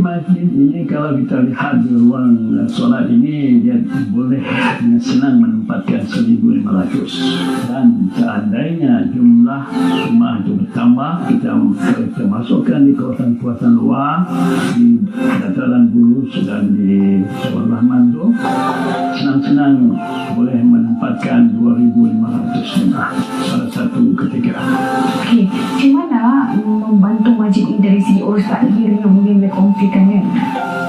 masjid ini kalau kita lihat di ruang solat ini, dia boleh dengan senang menempatkan 1.500. Dan seandainya jumlah rumah itu bertambah, kita masukkan di kawasan-kawasan luar, di dataran Bulus dan di Sabah Rahman itu, senang-senang boleh menempatkan 2.500 rumah pada satu ketika. Okey, macam mana membantu masjid ini dari segi urus takdir yang mungkin berkonflikkan kan?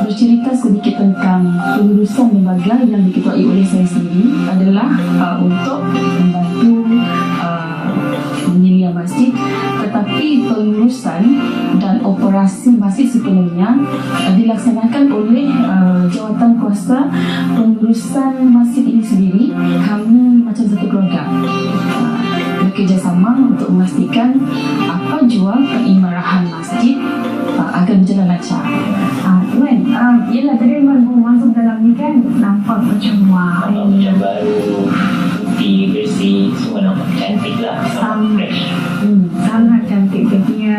Bercerita sedikit tentang pengurusan lembaga yang diketuai oleh saya sendiri adalah untuk membantu menyelia masjid, tetapi pengurusan dan operasi masjid sepenuhnya dilaksanakan oleh jawatan kuasa pengurusan masjid ini sendiri. Kami macam satu keluarga bekerjasama untuk memastikan apa jua keimarahan masjid agar berjalan lancar. Tuan, yelah tadi baru masuk dalam ni kan nampak macam wah, macam baru, putih, bersih, semua nampak cantik lah. Sangat cantik. Dia punya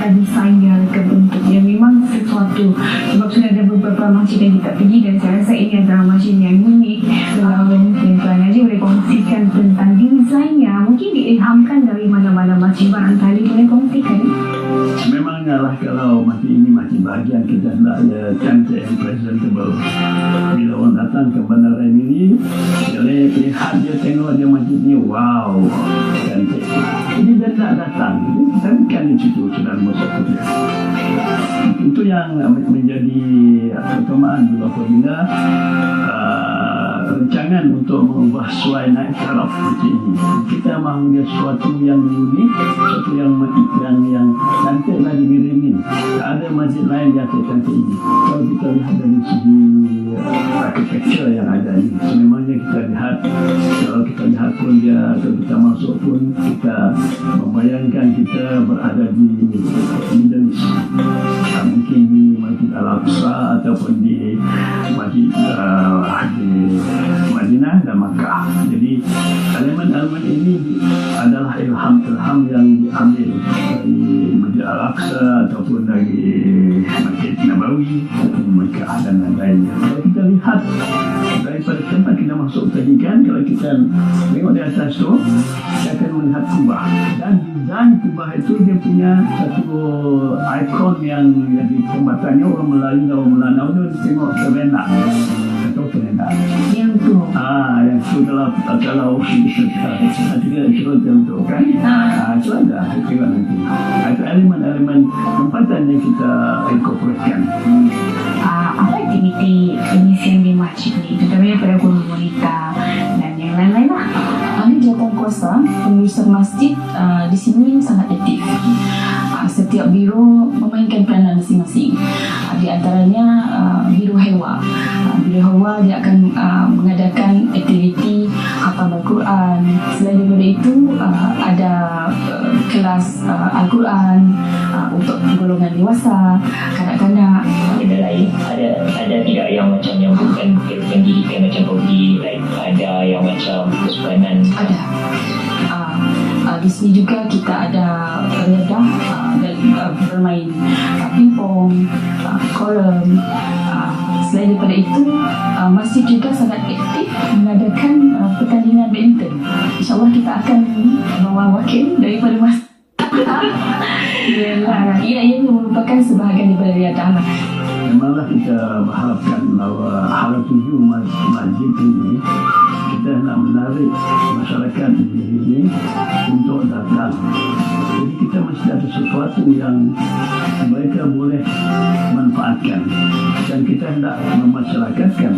desainnya ke bentuknya memang sesuatu. Sebab sudah ada beberapa masjid yang kita pergi dan saya rasa ini adalah masjid yang unik. Kalau Tuan Haji boleh kongsikan tentang desainnya, mungkin diilhamkan dari mana-mana masjid, barangkali boleh kongsikan. Memangnya lah kalau masjid ini masjid bahagian kita hendaknya cantik and presentable. Bila orang datang ke Bandar Emiri, boleh lihat dia, tengok dia masjid ni, wow, cantik. Jadi dia tak datang, kita bukan di situ sudah masuk dia. Itu yang menjadi pertemuan dulu apabila rancangan untuk mengubah suai naik taraf masjid ini. Kita mahu dia sesuatu yang unik, sesuatu yang cantik lagi dirimin. Tak ada masjid lain yang cantik ini. Kalau kita lihat dari segi architecture yang ada ini, sememangnya kita lihat, kalau kita lihat pun dia, kalau kita masuk pun kita membayangkan kita berada di Middle East. Mungkin di Masjid Al-Aqsa ataupun di Masjid di Madinah dan Makkah. Jadi elemen-elemen ini adalah ilham yang diambil dari Masjid Al-Aqsa ataupun dari Masjid Nabawi ataupun Makkah dan lain-lainnya. Kalau kita lihat daripada tempat kita masuk tadi kan, kalau kita tengok di atas tu, kita akan melihat kubah, dan desain kubah itu dia punya satu ikon yang di tembatannya orang Melayu dan orang Melanau tu tengok terena atau terena. Yang tu. Yang tu kalau kita ikut yang tu kan. Itu ada, kita nanti. Itu elemen-elemen tempatan yang kita incorporatekan. Apa aktiviti pengisian di masjid ni, terutamanya pada guru wanita dan yang lain-lain lah. Ahli jawatan kuasa pengurusan masjid di sini sangat aktif. Setiap biro memainkan peranan masing-masing. Di antaranya biro hewa. Biro hewa dia akan mengadakan aktiviti hafal Al-Quran. Selain daripada itu ada kelas Al-Quran untuk golongan dewasa, kanak-kanak. Benda lain ada tidak yang macam yang bukan pendidikan macam hobi, like ada yang macam kesukanan? Ada. Di sini juga kita ada riadah dan bermain pingpong, kolam. Selain daripada itu, masjid juga sangat aktif mengadakan pertandingan badminton. InsyaAllah kita akan bawa wakil daripada masjid. Ia merupakan sebahagian daripada riadah. Memanglah kita berharapkan bahawa hal tuju masjid ini, kita nak menarik masyarakat ini untuk datang. Jadi kita mesti ada sesuatu yang mereka boleh manfaatkan, dan kita hendak memasyarakatkan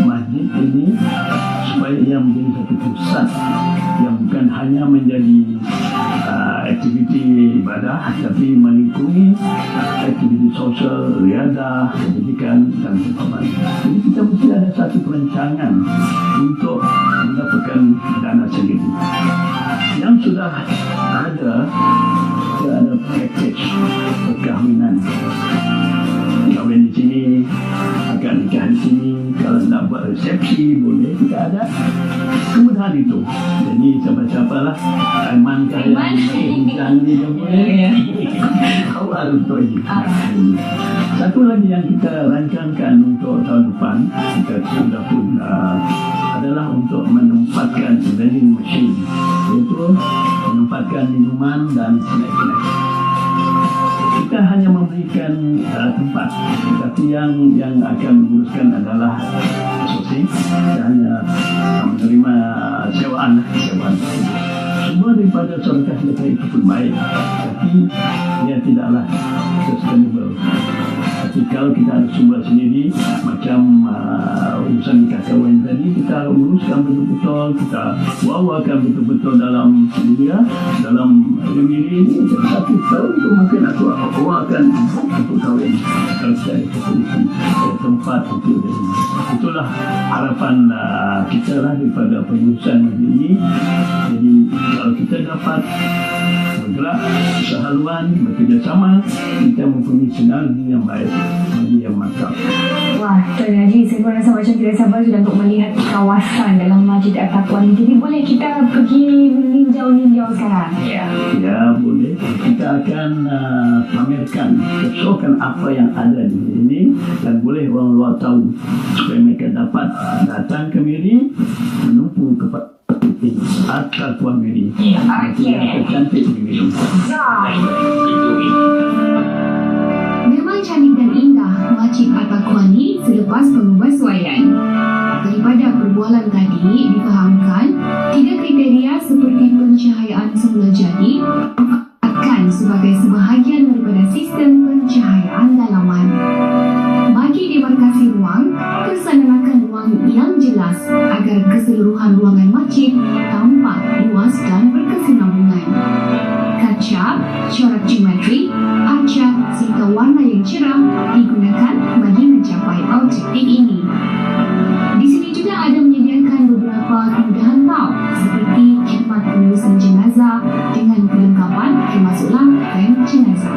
masjid ini supaya ia menjadi satu pusat yang bukan hanya menjadi aktiviti ibadah, tapi melingkungi aktiviti sosial, riadah, pendidikan dan sebagainya. Jadi kita mesti ada satu perancangan untuk mendapatkan dana sendiri. Yang sudah ada, kita ada package perkahwinan. Kahwin di sini, akad nikah di sini, kalau nak buat resepsi boleh, kita ada kemudahan itu. Jadi siapa-siapa lah. Aiman kah yang bincang ni dia boleh. Kau harus tahu ini. Satu lagi yang kita rancangkan untuk tahun depan, kita sudah pun adalah untuk menempatkan vending machine, iaitu menempatkan minuman dan snack-snack. Kita hanya memberikan tempat, tapi yang akan menguruskan adalah asosiasi. Kita hanya menerima sewaan. Semua daripada syarikat mereka itu pun baik, tapi dia tidaklah sustainable. Tapi kalau kita ada sumber sendiri, macam urusan nikah kahwin tadi, kita uruskan betul-betul, kita wawakan betul-betul dalam media, dalam ini. Satu tahun itu mungkin aku wawakan untuk kahwin. Kalau saya ada kepolisi, ada tempat untuk ini. Itulah harapan kita lah daripada pengurusan ini. Jadi kalau kita dapat bergerak, usaha haluan, bekerjasama, kita mempunyai sinergi yang baik, yang mantap. Wah, Tuan Haji, saya pun rasa macam tidak sabar sudah untuk melihat kawasan dalam Masjid At-Taqwa ni. Jadi boleh kita pergi meninjau-ninjau sekarang? Ya, boleh. Kita akan pamerkan, kesokan apa yang ada di sini dan boleh orang luar tahu supaya mereka dapat datang ke Miri, menumpu kepada At-Taqwa Miri. Okey. Cantik di Miri. Memang cantik dan indah Masjid At-Taqwa ni selepas pengubahsuaian. Daripada perbualan tadi difahamkan 3 kriteria seperti pencahayaan semula jadi akan sebagai sebahagian daripada sistem pencahayaan dalaman. Bagi demarkasi ruang, kesenangan ruang yang jelas agar keseluruhan ruangan masjid tampak luas dan berkesinambungan. Kaca, corak geometri, arca serta warna yang cerah digunakan bagi mencapai objektif ini. Di sini juga ada menyediakan beberapa kemudahan tau seperti khidmat pengurusan jenazah dengan kelengkapan termasuk lampu jenazah.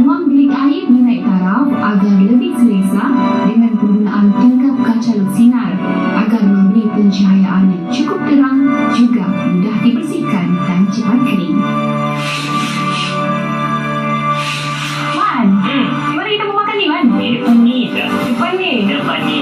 Ruang bilik air dinaik taraf agar lebih selesa dengan penggunaan tingkap kaca luksinar agar memberi pencahayaan yang cukup terang juga mudah dibersihkan dan cepat kering. Wan, mari kita mau makan ni, Wan. Depan ni dah. Depan ni. Depan ni.